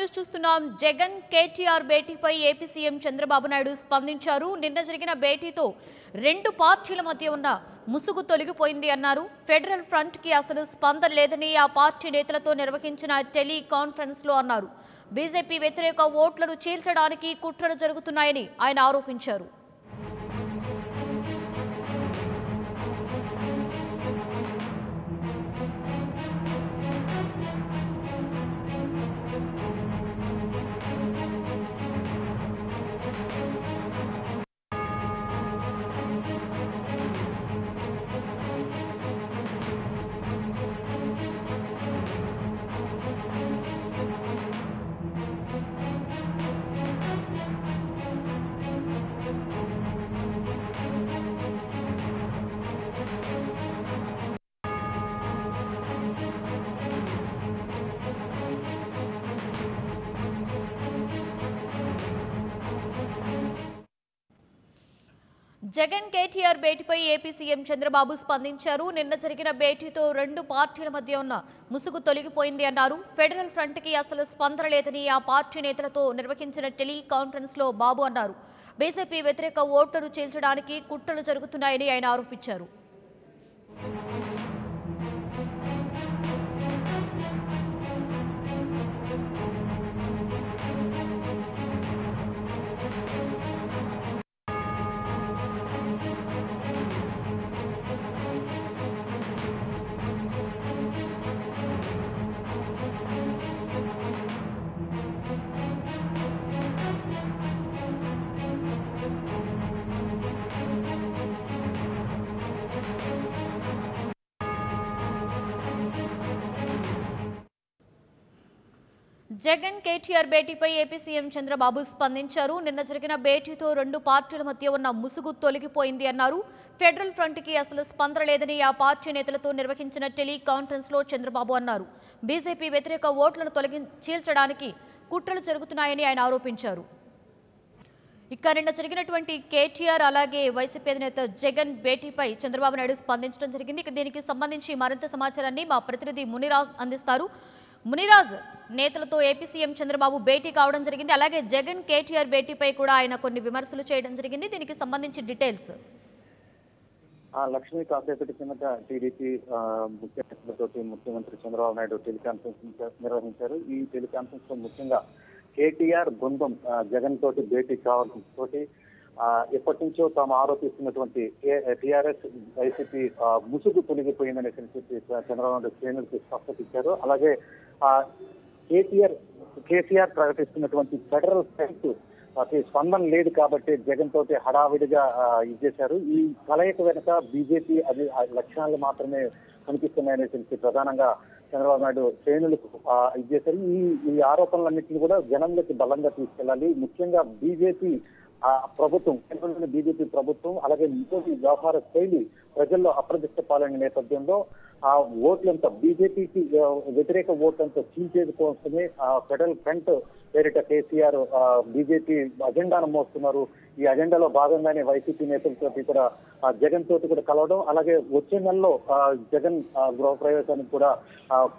News చూస్తున్నాం. Jagan KTR భేటీపై AP CM Chandrababu Naidu స్పందించారు. నిన్న జరిగిన భేటీతో రెండు పార్టీల మధ్య ఉన్న ముసుగు తొలగిపోయింది అన్నారు. ఫెడరల్ ఫ్రంట్ కి అసలు స్పందన లేదని ఆ పార్టీ నేతలతో నిర్వహించిన టెలి కాన్ఫరెన్స్ లో అన్నారు. బీజేపీ వ్యతిరేక ఓట్లను చీల్చడానికి కుట్రలు జరుగుతున్నాయని ఆయన ఆరోపించారు. జగన్ కేటీఆర్ భేటీపై ఏపీ సీఎం చంద్రబాబు స్పందించారు. నిన్న జరిగిన భేటీతో రెండు పార్టీల మధ్య ఉన్న ముసుగు తొలగిపోయింది అన్నారు. ఫెడరల్ ఫ్రంట్ కి అసలు స్పందన లేదని ఆ పార్టీ నేతలతో నిర్వహించిన టెలి కాన్ఫరెన్స్ లో బాబు అన్నారు. బీజేపీ వ్యతిరేక ఓట్లను చీల్చడానికి కుట్రలు జరుగుతున్నాయని ఆయన ఆరోపించారు. జగన్ కేటీఆర్ భేటీపై ఏపీ సీఎం చంద్రబాబు స్పందించారు. నిన్న జరిగిన భేటీతో రెండు పార్టీల మధ్య ఉన్న ముసుగు తొలగిపోయింది అన్నారు. ఫెడరల్ ఫ్రంట్ కి అసలు స్పందన లేదని ఆ పార్టీ నేతలతో నిర్వహించిన టెలి కాన్ఫరెన్స్ లో చంద్రబాబు అన్నారు. బీజేపీ వ్యతిరేక ఓట్లను చీల్చడానికి కుట్రలు జరుగుతున్నాయని ఆయన ఆరోపించారు. ఇక నిన్న జరిగినటువంటి కేటీఆర్ అలాగే వైసీపీ అధినేత జగన్ భేటీపై చంద్రబాబు నాయుడు స్పందించడం జరిగింది. ఇక దీనికి సంబంధించి మరింత సమాచారాన్ని మా ప్రతినిధి మునిరాజ్ అందిస్తారు. మునిరాజ్, నేతలతో ఏపీ సీఎం చంద్రబాబు భేటీ కావడం జరిగింది. అలాగే జగన్ కేటీఆర్ భేటీపై కూడా ఆయన కొన్ని విమర్శలు చేయడం జరిగింది. దీనికి సంబంధించి డీటెయిల్స్. లక్ష్మీ కాసేపటి కిందట టీడీపీ ముఖ్యమంత్రితో ముఖ్యమంత్రి చంద్రబాబు నాయుడు టెలికాన్ఫరెన్స్ నిర్వహించారు. ఈ టెలికాన్ఫరెన్స్ లో ముఖ్యంగా కేటీఆర్ బృందం జగన్ తోటి భేటీ కావాల్సి ఎప్పటి నుంచో తాము ఆరోపిస్తున్నటువంటి టీఆర్ఎస్ వైసీపీ ముసుగు తొలగిపోయిందని చంద్రబాబు నాయుడు శ్రేణులకు స్పష్టత ఇచ్చారు. అలాగే కేసీఆర్ ప్రకటిస్తున్నటువంటి ఫెడరల్ ఫ్రంట్ స్పందన లేదు కాబట్టి జగన్ తోటి హడావిడిగా ఇచ్చేశారు. ఈ కలయిక వెనుక బీజేపీ అది లక్షణాలు మాత్రమే కనిపిస్తున్నాయని తెలిసి ప్రధానంగా చంద్రబాబు నాయుడు శ్రేణులకు ఇచ్చేశారు. ఈ ఆరోపణలన్నింటినీ కూడా జనంలోకి బలంగా తీసుకెళ్లాలి. ముఖ్యంగా బీజేపీ ప్రభుత్వం, కేంద్రంలోని బీజేపీ ప్రభుత్వం అలాగే మోదీ వ్యవహార శైలి ప్రజల్లో అప్రదిష్ట పాలన నేపథ్యంలో ఆ ఓట్లంతా బీజేపీకి వ్యతిరేక ఓట్లంతా చీల్చేది కోసమే ఫెడరల్ ఫ్రంట్ పేరిట కేసీఆర్ బీజేపీ అజెండాను మోస్తున్నారు. ఈ అజెండాలో భాగంగానే వైసీపీ నేతలతో కూడా జగన్ తోటి కూడా కలవడం, అలాగే వచ్చే నెలలో జగన్ గృహప్రవేశానికి కూడా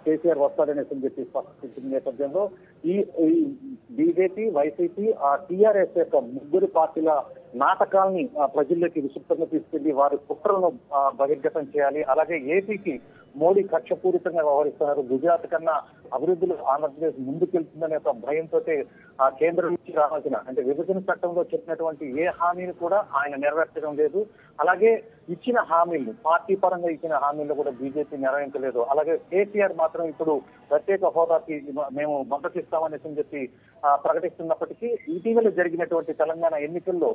కేసీఆర్ వస్తాడనే చెప్పి స్పష్టం నేపథ్యంలో ఈ బీజేపీ, వైసీపీ, టీఆర్ఎస్ యొక్క ముగ్గురు పార్టీల నాటకాలని ప్రజల్లోకి విస్తృతంగా తీసుకెళ్లి వారి కుట్రలను బహిర్గతం చేయాలి. అలాగే ఏపీకి మోడీ కక్షపూరితంగా వ్యవహరిస్తున్నారు. గుజరాత్ కన్నా అభివృద్ధిలో ఆంధ్రప్రదేశ్ ముందుకెళ్తుందనే ఒక భయంతో కేంద్రం నుంచి రావాల్సిన అంటే విభజన చట్టంలో చెప్పినటువంటి ఏ హామీని కూడా ఆయన నెరవేర్చడం లేదు. అలాగే ఇచ్చిన హామీలు, పార్టీ పరంగా ఇచ్చిన హామీలు కూడా బీజేపీ నెరవేర్చలేదు. అలాగే కేసీఆర్ మాత్రం ఇప్పుడు ప్రత్యేక హోదాకి మేము మద్దతిస్తామని చెప్పి ప్రకటిస్తున్నప్పటికీ ఇటీవల జరిగినటువంటి తెలంగాణ ఎన్నికల్లో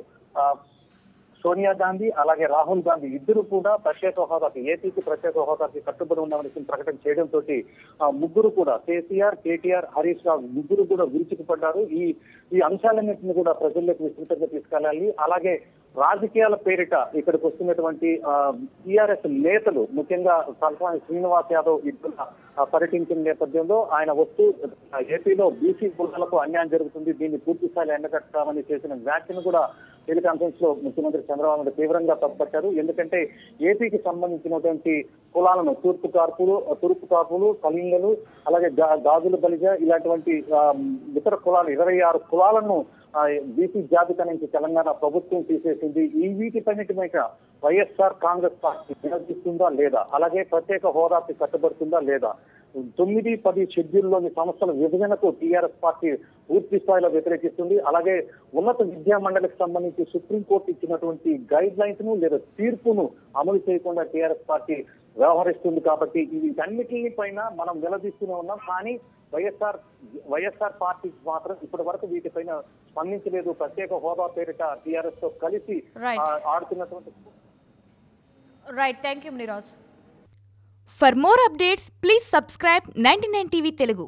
సోనియా గాంధీ అలాగే రాహుల్ గాంధీ ఇద్దరు కూడా ప్రత్యేక హోదాకి, ఏపీకి ప్రత్యేక హోదాకి కట్టుబడి ఉన్నామని ప్రకటన చేయడంతో ముగ్గురు కూడా కేటీఆర్, హరీష్ రావు ముగ్గురు కూడా విరుచుకుపడ్డారు. ఈ అంశాలన్నింటినీ కూడా ప్రజల్లోకి విస్తృతంగా తీసుకెళ్లాలి. అలాగే రాజకీయాల పేరిట ఇక్కడికి వస్తున్నటువంటి టీఆర్ఎస్ నేతలు, ముఖ్యంగా తలసాని శ్రీనివాస్ యాదవ్ ఇద్దరు పర్యటించిన నేపథ్యంలో ఆయన వస్తూ ఏపీలో బీసీ కులాలకు అన్యాయం జరుగుతుంది, దీన్ని పూర్తి స్థాయిలో ఎండగట్టామని చేసిన వ్యాఖ్యను కూడా టెలికాన్ఫరెన్స్ లో ముఖ్యమంత్రి చంద్రబాబు నాయుడు తీవ్రంగా తప్పుపట్టారు. ఎందుకంటే ఏపీకి సంబంధించినటువంటి కులాలను తూర్పు కాపులు, కళింగలు, అలాగే గాజుల బలిజ ఇలాంటి ఇతర కులాలు 26 కులాలను బీసీ జాబితా నుంచి తెలంగాణ ప్రభుత్వం తీసేసింది. ఈ వీటిపన్నిటి మీద వైఎస్ఆర్ కాంగ్రెస్ పార్టీ వినతిస్తుందా లేదా, అలాగే ప్రత్యేక హోదాకి కట్టుబడుతుందా లేదా, 9, 10 షెడ్యూల్లోని సంస్థల విభజనకు టీఆర్ఎస్ పార్టీ పూర్తి స్థాయిలో వ్యతిరేకిస్తుంది. అలాగే ఉన్నత విద్యా మండలికి సంబంధించి సుప్రీంకోర్టు ఇచ్చినటువంటి గైడ్ లైన్స్ ను లేదా తీర్పును అమలు చేయకుండా టీఆర్ఎస్ పార్టీ వ్యవహరిస్తుంది. కాబట్టి వీటన్నిటి పైన మనం నిలదీస్తూనే ఉన్నాం. కానీ వైఎస్ఆర్ పార్టీ మాత్రం ఇప్పటి వరకు వీటిపైన స్పందించలేదు. ప్రత్యేక హోదా పేరిట టీఆర్ఎస్ తో కలిసి ఆడుతున్నటువంటి. Right, thank you Muniraj. For more updates, please subscribe 99 TV Telugu.